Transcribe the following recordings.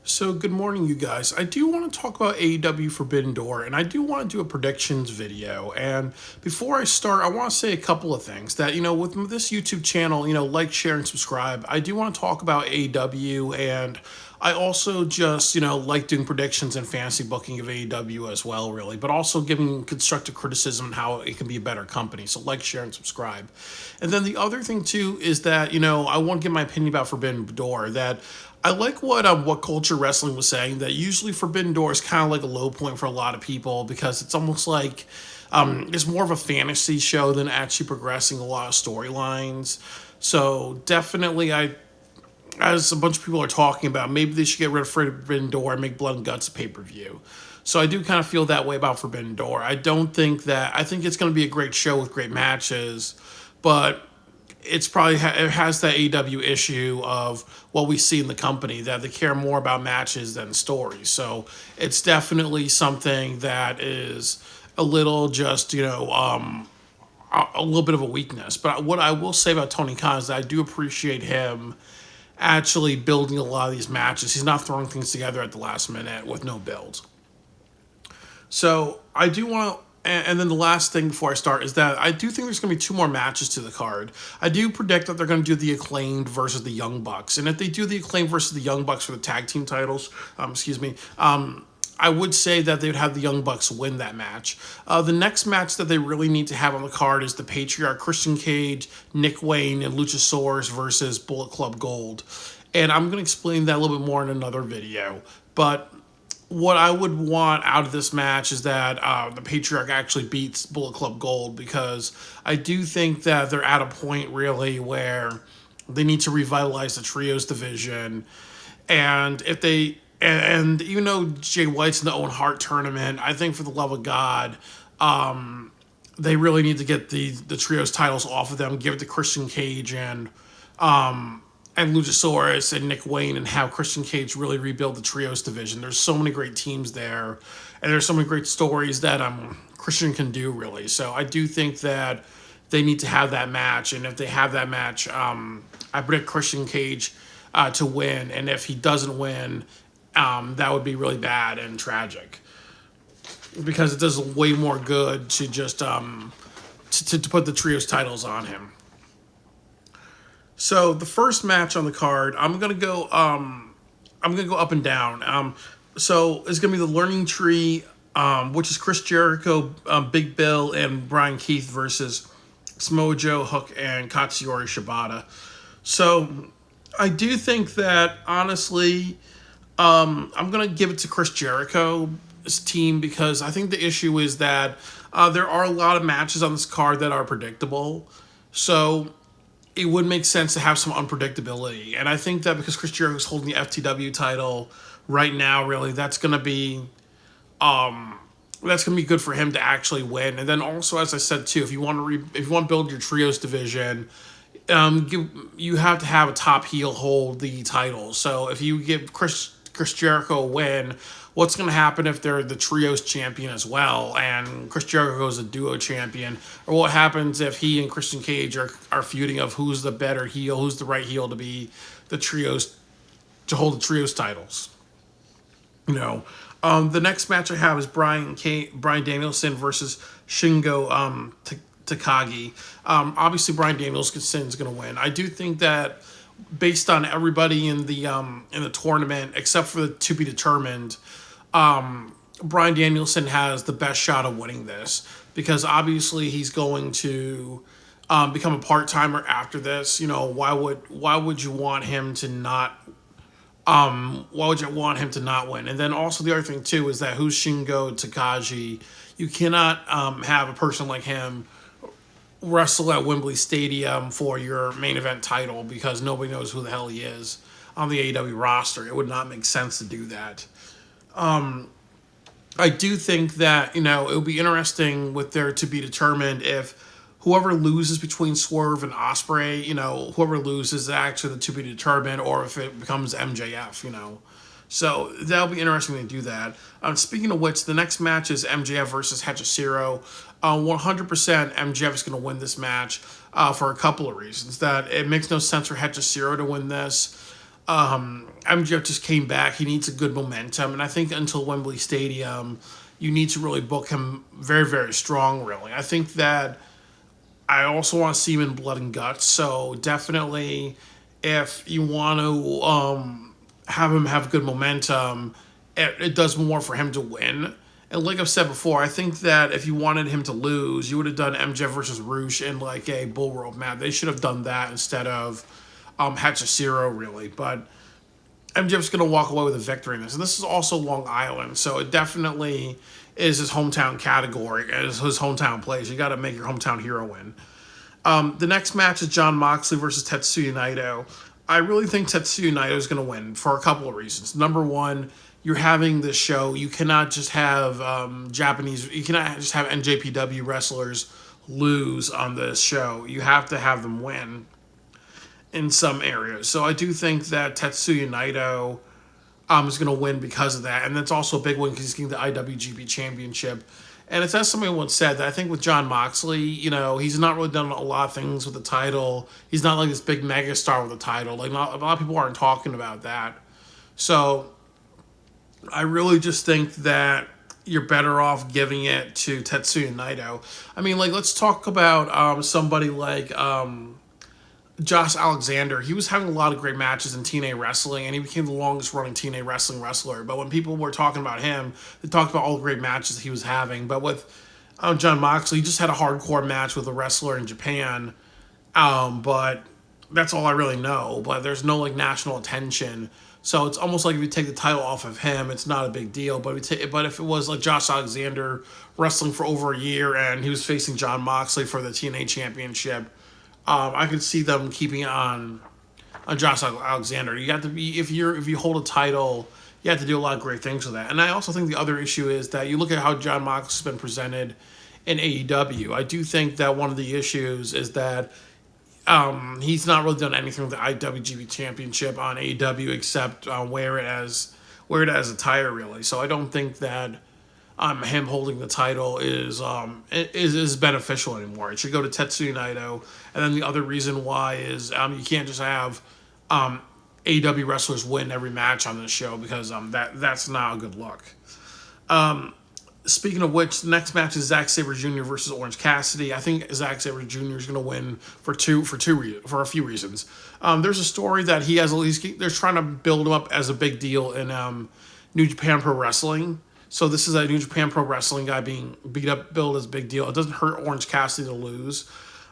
So, good morning, you guys. I do want to talk about AEW Forbidden Door, and I do want to do a predictions video. And before I start, I want to say a couple of things that, with this YouTube channel, like, share, and subscribe. I do want to talk about AEW, and I also just, like doing predictions and fantasy booking of AEW as well, really, but also giving constructive criticism on how it can be a better company. So, like, share, and subscribe. And then the other thing, too, is that, I want to give my opinion about Forbidden Door, that I like what Culture Wrestling was saying, that usually Forbidden Door is kind of like a low point for a lot of people because it's almost like it's more of a fantasy show than actually progressing a lot of storylines. So definitely, as a bunch of people are talking about, maybe they should get rid of Forbidden Door and make Blood and Guts a pay-per-view. So I do kind of feel that way about Forbidden Door. I think it's going to be a great show with great matches, but it has that AEW issue of what we see in the company, that they care more about matches than stories. So it's definitely something that is a little just a little bit of a weakness. But what I will say about Tony Khan is that I do appreciate him actually building a lot of these matches. He's not throwing things together at the last minute with no build. So I do want to, and then the last thing before I start is that I do think there's going to be two more matches to the card. I do predict that they're going to do the Acclaimed versus the Young Bucks. And if they do the Acclaimed versus the Young Bucks for the tag team titles, I would say that they would have the Young Bucks win that match. The next match that they really need to have on the card is the Patriarch, Christian Cage, Nick Wayne, and Luchasaurus versus Bullet Club Gold. And I'm going to explain that a little bit more in another video. But what I would want out of this match is that the Patriarch actually beats Bullet Club Gold, because I do think that they're at a point really where they need to revitalize the trios division. And if they, and even though Jay White's in the Owen Hart tournament, I think for the love of God, they really need to get the trios titles off of them, give it to Christian Cage and Luchasaurus and Nick Wayne, and have Christian Cage really rebuild the trios division. There's so many great teams there, and there's so many great stories that Christian can do, really. So I do think that they need to have that match, and if they have that match, I predict Christian Cage to win, and if he doesn't win, that would be really bad and tragic, because it does way more good to just to put the trios titles on him. So the first match on the card, I'm gonna go up and down. So it's gonna be the Learning Tree, which is Chris Jericho, Big Bill, and Brian Keith versus Samoa Joe, Hook, and Katsuyori Shibata. So I do think that, honestly, I'm gonna give it to Chris Jericho's team, because I think the issue is that there are a lot of matches on this card that are predictable. So it would make sense to have some unpredictability. And I think that because Chris Jericho's holding the FTW title right now, really, that's gonna be good for him to actually win. And then also, as I said too, if you want to build your trios division, you have to have a top heel hold the title. So if you give Chris Jericho a win, what's going to happen if they're the trios champion as well, and Chris Jericho is a duo champion? Or what happens if he and Christian Cage are feuding of who's the better heel, who's the right heel to be the trios, to hold the trios titles? The next match I have is Bryan Danielson versus Shingo Takagi. Obviously, Bryan Danielson is going to win. I do think that, based on everybody in the tournament, except for the to be determined, Bryan Danielson has the best shot of winning this, because obviously he's going to become a part-timer after this. Why would you want him to not? Why would you want him to not win? And then also the other thing too is that, who's Shingo Takagi? You cannot have a person like him wrestle at Wembley Stadium for your main event title, because nobody knows who the hell he is on the AEW roster. It would not make sense to do that. I do think that, it would be interesting with their to be determined if whoever loses between Swerve and Ospreay, whoever loses is actually the to be determined, or if it becomes MJF, So that'll be interesting to do that. Speaking of which, the next match is MJF versus Hechicero. 100% MJF is going to win this match for a couple of reasons. That it makes no sense for Hechicero to win this. MJF just came back. He needs a good momentum, and I think until Wembley Stadium, you need to really book him very, very strong. Really, I think that I also want to see him in blood and guts. So definitely, if you want to have him have good momentum, it does more for him to win. And like I've said before, I think that if you wanted him to lose, you would have done MJF versus Roosh in like a bull rope match. They should have done that instead of Hachishiro, really. But MJF's going to walk away with a victory in this. And this is also Long Island, so it definitely is his hometown category, as his hometown place. You got to make your hometown hero win. The next match is Jon Moxley versus Tetsuya Naito. I really think Tetsuya Naito is going to win for a couple of reasons. Number one, you're having this show. You cannot just have you cannot just have NJPW wrestlers lose on this show. You have to have them win in some areas. So I do think that Tetsuya Naito is going to win because of that. And that's also a big win because he's getting the IWGP Championship. And it's as somebody once said, that I think with Jon Moxley, he's not really done a lot of things with the title. He's not like this big megastar with the title. Like, not, a lot of people aren't talking about that. So I really just think that you're better off giving it to Tetsuya Naito. I mean, like, let's talk about somebody like Josh Alexander. He was having a lot of great matches in TNA wrestling, and he became the longest running TNA wrestling wrestler. But when people were talking about him, they talked about all the great matches that he was having. But with Jon Moxley, he just had a hardcore match with a wrestler in Japan. But that's all I really know. But there's no like national attention. So it's almost like if you take the title off of him, it's not a big deal. But if it was like Josh Alexander wrestling for over a year and he was facing Jon Moxley for the TNA Championship, I could see them keeping it on Josh Alexander. You have to be if you hold a title, you have to do a lot of great things with that. And I also think the other issue is that you look at how Jon Moxley's been presented in AEW. I do think that one of the issues is that he's not really done anything with the IWGP Championship on AEW except wear it as attire, really. So I don't think that him holding the title is beneficial anymore. It should go to Tetsuya Naito. And then the other reason why is you can't just have AEW wrestlers win every match on this show because that's not a good look. Speaking of which, the next match is Zack Sabre Jr. versus Orange Cassidy. I think Zack Sabre Jr. is going to win for a few reasons. There's a story that they're trying to build him up as a big deal in New Japan Pro Wrestling. So this is a New Japan Pro Wrestling guy being beat up, billed as a big deal. It doesn't hurt Orange Cassidy to lose.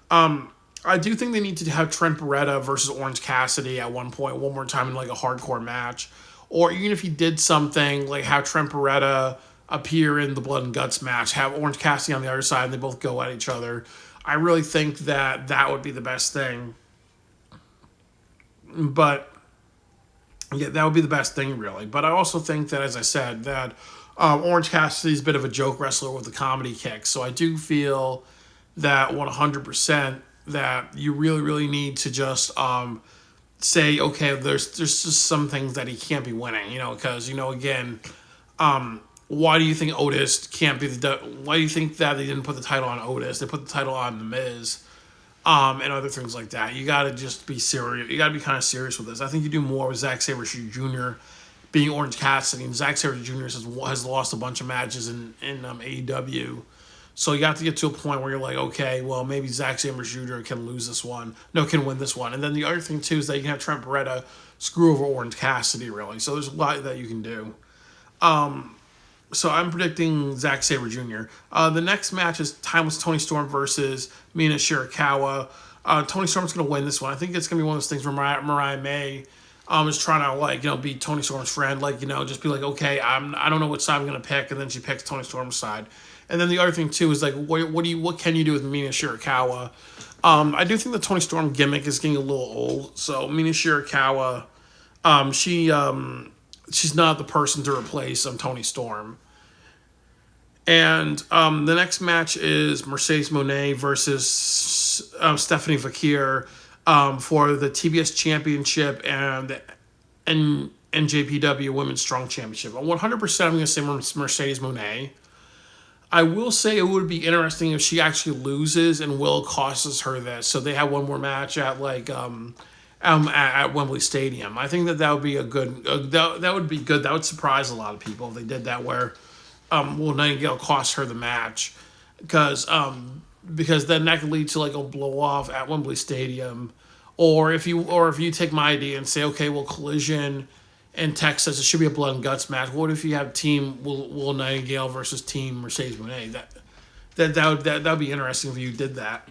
I do think they need to have Trent Beretta versus Orange Cassidy at one more time in like a hardcore match. Or even if he did something, like have Trent Beretta appear in the Blood and Guts match, have Orange Cassidy on the other side, and they both go at each other. I really think that would be the best thing. But yeah, that would be the best thing, really. But I also think that, as I said, that Orange Cassidy's a bit of a joke wrestler with a comedy kick. So I do feel that 100% that you really, really need to just say, okay, there's just some things that he can't be winning, because, again, why do you think Otis can't be why do you think that they didn't put the title on Otis? They put the title on The Miz, and other things like that. You got to just be serious. You got to be kind of serious with this. I think you do more with Zack Sabre Jr. being Orange Cassidy, and Zack Sabre Jr. has lost a bunch of matches in AEW. So you have to get to a point where you're like, okay, well, maybe Zack Sabre Jr. can win this one. And then the other thing, too, is that you can have Trent Beretta screw over Orange Cassidy, really. So there's a lot that you can do. So I'm predicting Zack Sabre Jr. The next match is Timeless Tony Storm versus Mina Shirakawa. Tony Storm's going to win this one. I think it's going to be one of those things where Mariah May is trying to be Tony Storm's friend, just be like, okay, I don't know which side I'm going to pick, and then she picks Tony Storm's side. And then the other thing too is like, what can you do with Mina Shirakawa? I do think the Tony Storm gimmick is getting a little old. So Mina Shirakawa, she's not the person to replace Tony Storm. And the next match is Mercedes Moné versus Stephanie Fakir for the TBS Championship and the NJPW Women's Strong Championship. 100% I'm going to say Mercedes Moné. I will say it would be interesting if she actually loses and Will costs her this. So they have one more match at at Wembley Stadium. I think that that would be a good that would be good. That would surprise a lot of people if they did that. Where Will Nightingale cost her the match because then that could lead to like a blow off at Wembley Stadium, or if you take my idea and say, okay, well, Collision in Texas, it should be a blood and guts match. What if you have Team Will Nightingale versus Team Mercedes Moné? That would be interesting if you did that.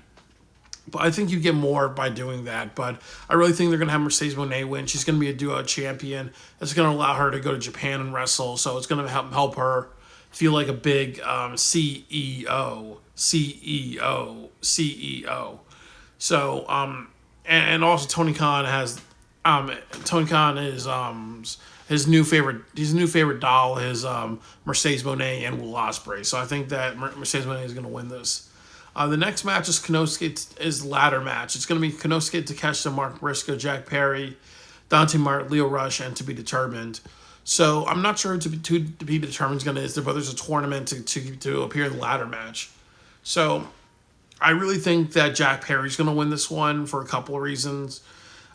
But I think you get more by doing that. But I really think they're going to have Mercedes Moné win. She's going to be a duo champion. It's going to allow her to go to Japan and wrestle. So it's going to help her feel like a big CEO. So and also Tony Khan is his new favorite doll is Mercedes Moné and Will Ospreay. So I think that Mercedes Moné is going to win this. The next match is is ladder match. It's going to be Konosuke Takeshita, Mark Briscoe, Jack Perry, Dante Martin, Leo Rush, and To Be Determined. So I'm not sure to be determined is going to is there, but there's a tournament to appear in the ladder match. So I really think that Jack Perry's going to win this one for a couple of reasons.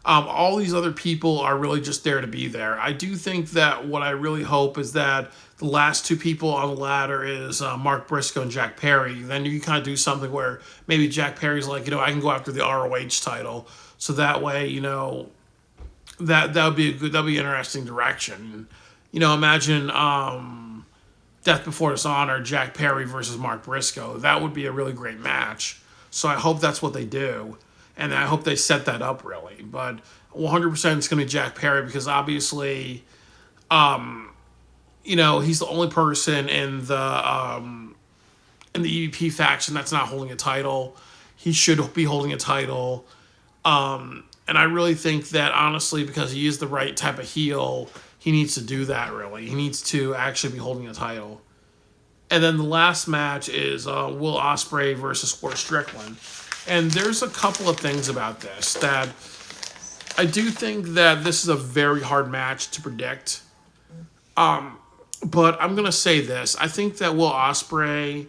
All these other people are really just there to be there. I do think that what I really hope is that the last two people on the ladder is Mark Briscoe and Jack Perry. Then you can kind of do something where maybe Jack Perry's like, I can go after the ROH title. So that way, that would be that'd be an interesting direction. Imagine Death Before Dishonor, Jack Perry versus Mark Briscoe. That would be a really great match. So I hope that's what they do. And I hope they set that up, really. But 100% it's going to be Jack Perry because obviously, he's the only person in the EVP faction that's not holding a title. He should be holding a title. And I really think that, honestly, because he is the right type of heel, he needs to do that, really. He needs to actually be holding a title. And then the last match is Will Ospreay versus Swerve Strickland. And there's a couple of things about this that I do think that this is a very hard match to predict. But I'm going to say this. I think that Will Ospreay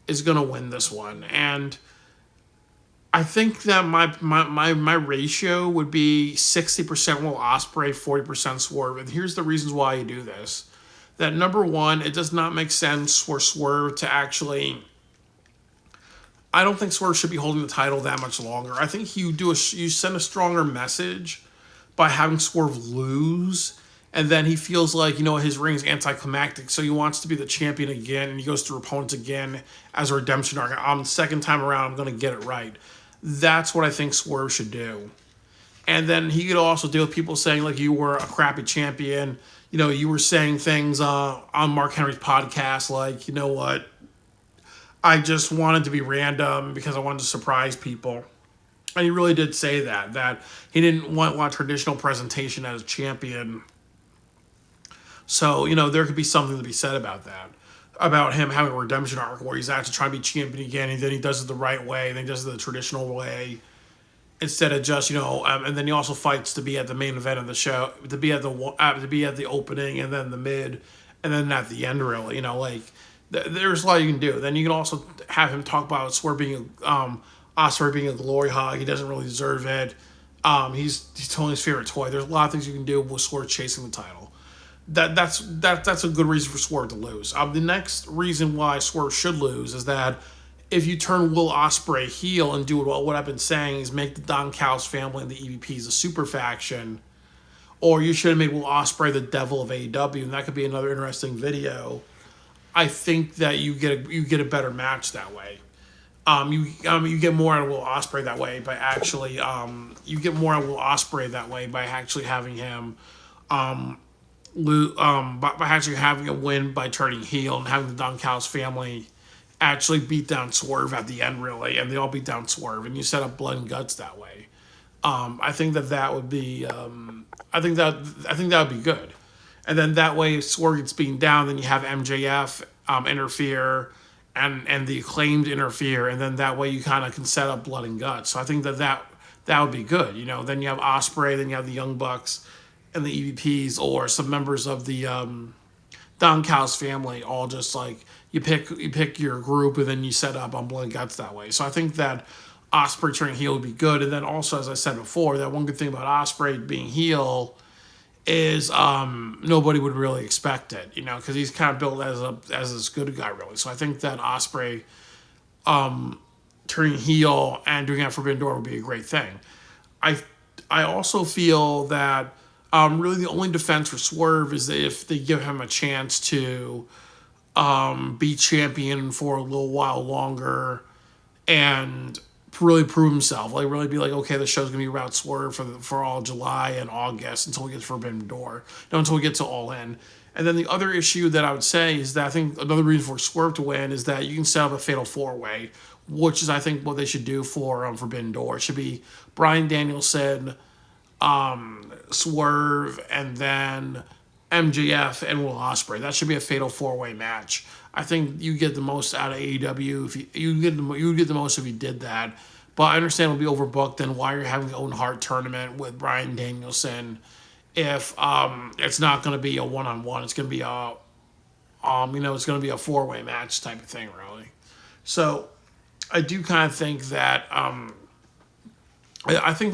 is going to win this one. And I think that my ratio would be 60% Will Ospreay, 40% Swerve. And here's the reasons why you do this. That number one, it does not make sense for Swerve to actually... I don't think Swerve should be holding the title that much longer. I think you send a stronger message by having Swerve lose, and then he feels like, his reign is anticlimactic, so he wants to be the champion again, and he goes through opponents again as a redemption arc. Second time around, I'm going to get it right. That's what I think Swerve should do. And then he could also deal with people saying, like, you were a crappy champion. You were saying things on Mark Henry's podcast, like, you know what? I just wanted to be random because I wanted to surprise people. And he really did say that he didn't want a traditional presentation as a champion. So, there could be something to be said about that. About him having a redemption arc where he's actually trying to be champion again, and then he does it the right way, and then he does it the traditional way. Instead of just, and then he also fights to be at the main event of the show, to be at the opening, and then the mid, and then at the end, really, there's a lot you can do. Then you can also have him talk about Swerve being Ospreay being a glory hog. He doesn't really deserve it. He's Tony's favorite toy. There's a lot of things you can do with Swerve chasing the title. That's a good reason for Swerve to lose. The next reason why Swerve should lose is that if you turn Will Ospreay heel and do what I've been saying is make the Don Callis family and the EVPs a super faction, or you should have made Will Ospreay the devil of AEW, and that could be another interesting video. I think that you get a better match that way. You get more out of Will Ospreay that way by actually having him by actually having him win by turning heel and having the Don Callis family actually beat down Swerve at the end, really, and they all beat down Swerve, and you set up blood and guts that way. I think that would be I think that would be good. And then that way, if Swerve gets beaten down, then you have MJF interfere and the Acclaimed interfere, and then that way you kind of can set up blood and guts. So I think that would be good. Then you have Ospreay, then you have the Young Bucks and the EVPs, or some members of the Don Callis family, all just like you pick your group and then you set up on blood and guts that way. So I think that Osprey turning heel would be good. And then also, as I said before, that one good thing about Osprey being heel is nobody would really expect it, because he's kind of built as this good guy really. So I think that Osprey turning heel and doing that Forbidden Door would be a great thing. I I also feel that really the only defense for Swerve is if they give him a chance to be champion for a little while longer and really prove himself. Like really be like, okay, the show's gonna be about Swerve for all July and August until we get to Forbidden Door. No, until we get to All In. And then the other issue that I would say is that I think another reason for Swerve to win is that you can set up a fatal four way, which is I think what they should do for Forbidden Door. It should be Bryan Danielson, Swerve, and then MJF and Will Ospreay. That should be a fatal four way match. I think you get the most out of AEW if you get the most if you did that. But I understand it'll be overbooked. Then why you're having the Owen Hart tournament with Bryan Danielson if it's not going to be a one on one? It's going to be it's going to be a four way match type of thing, really. So I do kind of think that I think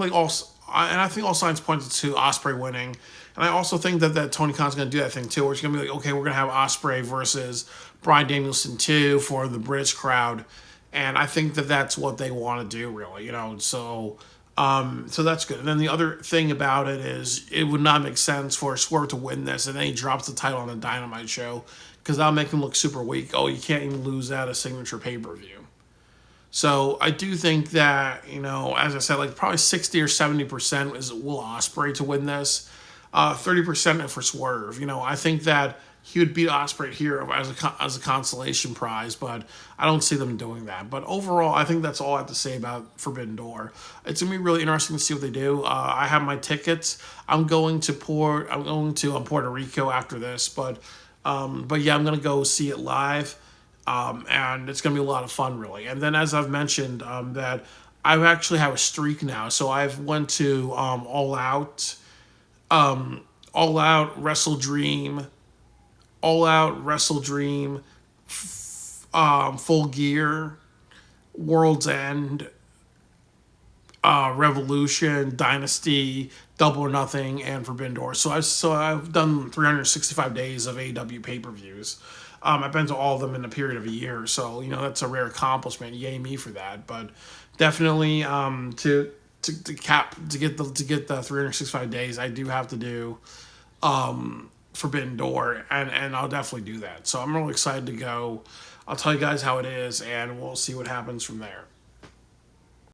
I think all signs pointed to Ospreay winning. And I also think that Tony Khan's going to do that thing too, where it's going to be like, okay, we're going to have Ospreay versus Bryan Danielson too for the British crowd, and I think that that's what they want to do, really. So that's good. And then the other thing about it is it would not make sense for Swerve to win this and then he drops the title on the Dynamite show because that'll make him look super weak. Oh, you can't even lose at a signature pay-per-view. So I do think that, as I said, like probably 60 or 70% is Will Ospreay to win this. 30% for Swerve. I think that he would beat Ospreay here as a consolation prize, but I don't see them doing that. But overall, I think that's all I have to say about Forbidden Door. It's gonna be really interesting to see what they do. I have my tickets. I'm going to Puerto Rico after this, but yeah, I'm gonna go see it live. And it's going to be a lot of fun, really. And then, as I've mentioned, that I actually have a streak now. So I've went to All Out, Wrestle Dream, Full Gear, World's End, Revolution, Dynasty, Double or Nothing, and Forbidden Door. So I've done 365 days of AEW pay-per-views. I've been to all of them in a period of a year, so that's a rare accomplishment. Yay me for that! But definitely to get the 365 days, I do have to do Forbidden Door, and I'll definitely do that. So I'm really excited to go. I'll tell you guys how it is, and we'll see what happens from there.